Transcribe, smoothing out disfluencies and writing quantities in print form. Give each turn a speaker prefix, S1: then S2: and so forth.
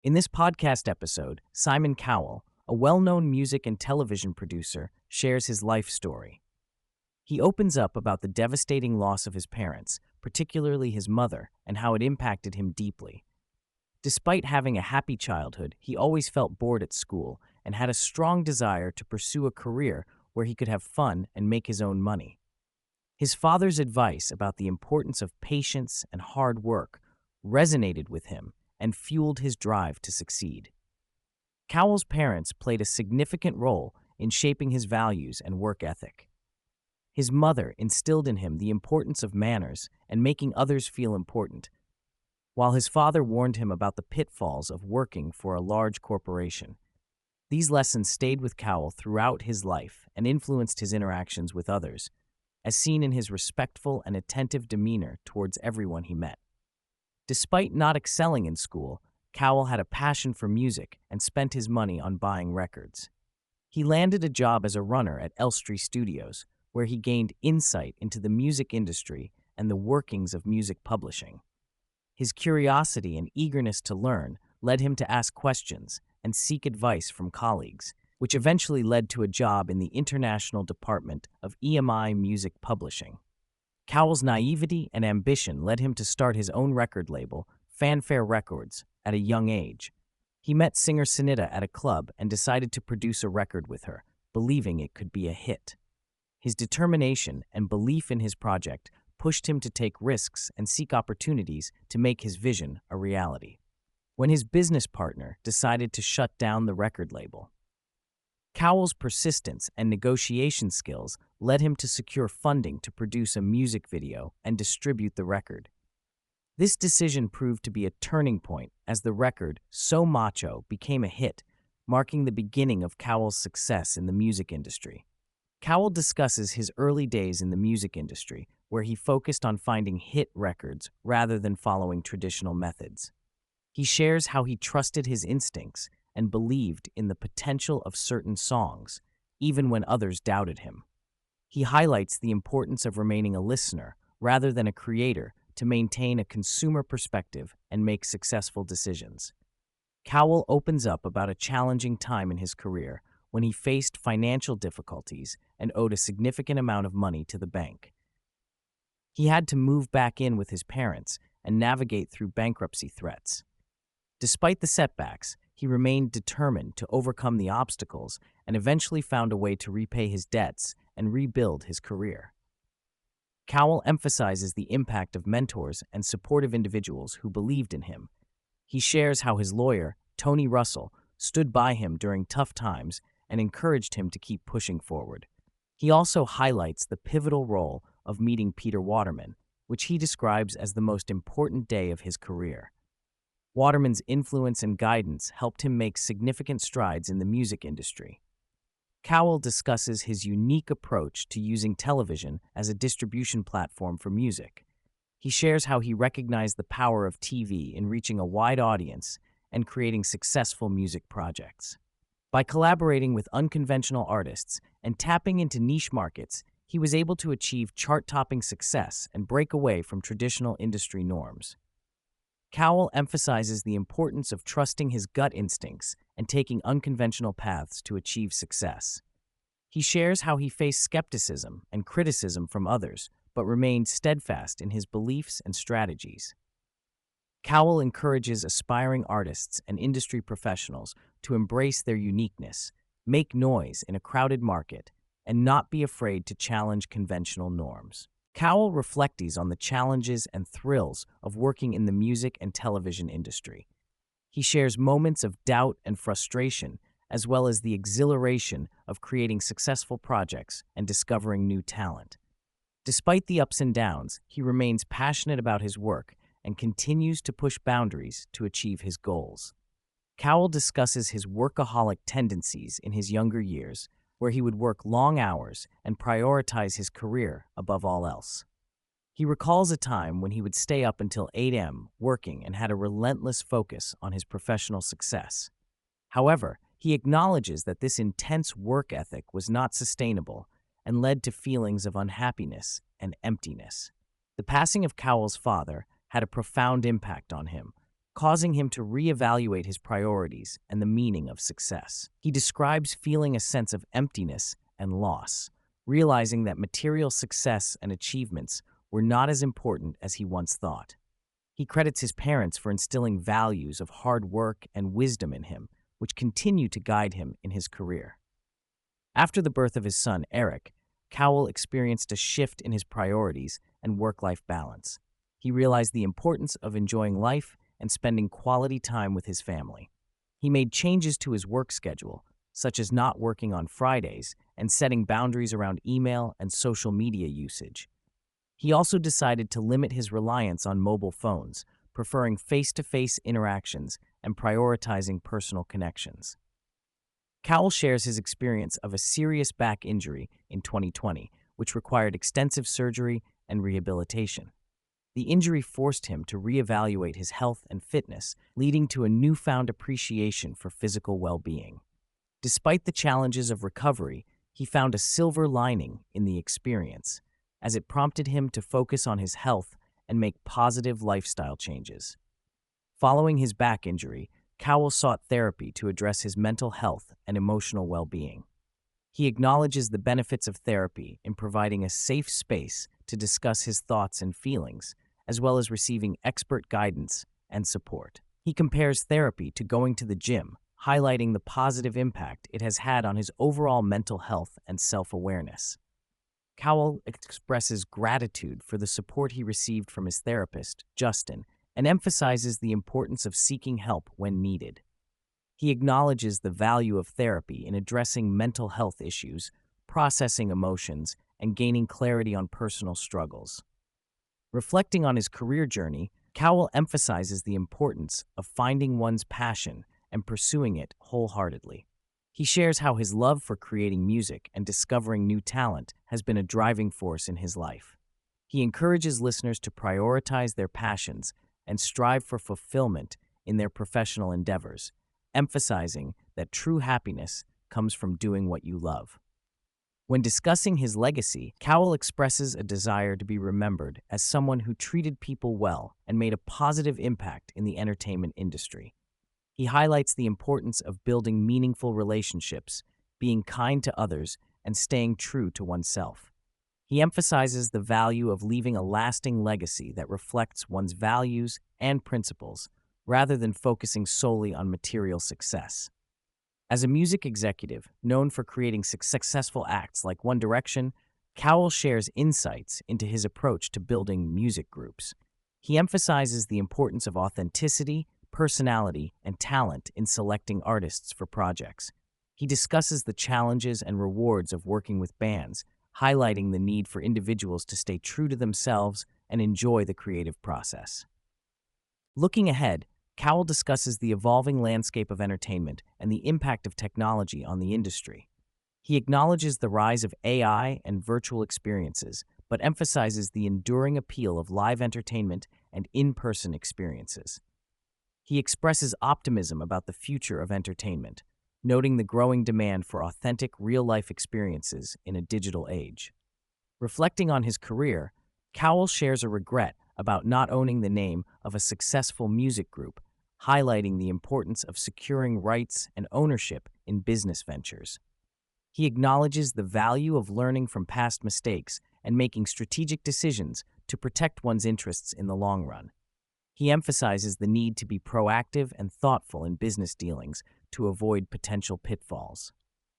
S1: In this podcast episode, Simon Cowell, a well-known music and television producer, shares his life story. He opens up about the devastating loss of his parents, particularly his mother, and how it impacted him deeply. Despite having a happy childhood, he always felt bored at school and had a strong desire to pursue a career where he could have fun and make his own money. His father's advice about the importance of patience and hard work resonated with him and fueled his drive to succeed. Cowell's parents played a significant role in shaping his values and work ethic. His mother instilled in him the importance of manners and making others feel important, while his father warned him about the pitfalls of working for a large corporation. These lessons stayed with Cowell throughout his life and influenced his interactions with others, as seen in his respectful and attentive demeanor towards everyone he met. Despite not excelling in school, Cowell had a passion for music and spent his money on buying records. He landed a job as a runner at Elstree Studios, where he gained insight into the music industry and the workings of music publishing. His curiosity and eagerness to learn led him to ask questions and seek advice from colleagues, which eventually led to a job in the international department of EMI Music Publishing. Cowell's naivety and ambition led him to start his own record label, Fanfare Records, at a young age. He met singer Sunita at a club and decided to produce a record with her, believing it could be a hit. His determination and belief in his project pushed him to take risks and seek opportunities to make his vision a reality. When his business partner decided to shut down the record label, Cowell's persistence and negotiation skills led him to secure funding to produce a music video and distribute the record. This decision proved to be a turning point as the record, So Macho, became a hit, marking the beginning of Cowell's success in the music industry. Cowell discusses his early days in the music industry, where he focused on finding hit records rather than following traditional methods. He shares how he trusted his instincts and believed in the potential of certain songs, even when others doubted him. He highlights the importance of remaining a listener rather than a creator to maintain a consumer perspective and make successful decisions. Cowell opens up about a challenging time in his career when he faced financial difficulties and owed a significant amount of money to the bank. He had to move back in with his parents and navigate through bankruptcy threats. Despite the setbacks, he remained determined to overcome the obstacles and eventually found a way to repay his debts and rebuild his career. Cowell emphasizes the impact of mentors and supportive individuals who believed in him. He shares how his lawyer, Tony Russell, stood by him during tough times and encouraged him to keep pushing forward. He also highlights the pivotal role of meeting Peter Waterman, which he describes as the most important day of his career. Waterman's influence and guidance helped him make significant strides in the music industry. Cowell discusses his unique approach to using television as a distribution platform for music. He shares how he recognized the power of TV in reaching a wide audience and creating successful music projects. By collaborating with unconventional artists and tapping into niche markets, he was able to achieve chart-topping success and break away from traditional industry norms. Cowell emphasizes the importance of trusting his gut instincts and taking unconventional paths to achieve success. He shares how he faced skepticism and criticism from others, but remained steadfast in his beliefs and strategies. Cowell encourages aspiring artists and industry professionals to embrace their uniqueness, make noise in a crowded market, and not be afraid to challenge conventional norms. Cowell reflects on the challenges and thrills of working in the music and television industry. He shares moments of doubt and frustration, as well as the exhilaration of creating successful projects and discovering new talent. Despite the ups and downs, he remains passionate about his work and continues to push boundaries to achieve his goals. Cowell discusses his workaholic tendencies in his younger years, where he would work long hours and prioritize his career above all else. He recalls a time when he would stay up until 8 a.m. working and had a relentless focus on his professional success. However, he acknowledges that this intense work ethic was not sustainable and led to feelings of unhappiness and emptiness. The passing of Cowell's father had a profound impact on him, causing him to reevaluate his priorities and the meaning of success. He describes feeling a sense of emptiness and loss, realizing that material success and achievements were not as important as he once thought. He credits his parents for instilling values of hard work and wisdom in him, which continue to guide him in his career. After the birth of his son, Eric, Cowell experienced a shift in his priorities and work-life balance. He realized the importance of enjoying life and spending quality time with his family. He made changes to his work schedule, such as not working on Fridays and setting boundaries around email and social media usage. He also decided to limit his reliance on mobile phones, preferring face-to-face interactions and prioritizing personal connections. Cowell shares his experience of a serious back injury in 2020, which required extensive surgery and rehabilitation. The injury forced him to reevaluate his health and fitness, leading to a newfound appreciation for physical well-being. Despite the challenges of recovery, he found a silver lining in the experience, as it prompted him to focus on his health and make positive lifestyle changes. Following his back injury, Cowell sought therapy to address his mental health and emotional well-being. He acknowledges the benefits of therapy in providing a safe space to discuss his thoughts and feelings, as well as receiving expert guidance and support. He compares therapy to going to the gym, highlighting the positive impact it has had on his overall mental health and self-awareness. Cowell expresses gratitude for the support he received from his therapist, Justin, and emphasizes the importance of seeking help when needed. He acknowledges the value of therapy in addressing mental health issues, processing emotions, and gaining clarity on personal struggles. Reflecting on his career journey, Cowell emphasizes the importance of finding one's passion and pursuing it wholeheartedly. He shares how his love for creating music and discovering new talent has been a driving force in his life. He encourages listeners to prioritize their passions and strive for fulfillment in their professional endeavors, emphasizing that true happiness comes from doing what you love. When discussing his legacy, Cowell expresses a desire to be remembered as someone who treated people well and made a positive impact in the entertainment industry. He highlights the importance of building meaningful relationships, being kind to others, and staying true to oneself. He emphasizes the value of leaving a lasting legacy that reflects one's values and principles, rather than focusing solely on material success. As a music executive known for creating successful acts like One Direction, Cowell shares insights into his approach to building music groups. He emphasizes the importance of authenticity, personality, and talent in selecting artists for projects. He discusses the challenges and rewards of working with bands, highlighting the need for individuals to stay true to themselves and enjoy the creative process. Looking ahead, Cowell discusses the evolving landscape of entertainment and the impact of technology on the industry. He acknowledges the rise of AI and virtual experiences, but emphasizes the enduring appeal of live entertainment and in-person experiences. He expresses optimism about the future of entertainment, noting the growing demand for authentic, real-life experiences in a digital age. Reflecting on his career, Cowell shares a regret about not owning the name of a successful music group, highlighting the importance of securing rights and ownership in business ventures. He acknowledges the value of learning from past mistakes and making strategic decisions to protect one's interests in the long run. He emphasizes the need to be proactive and thoughtful in business dealings to avoid potential pitfalls.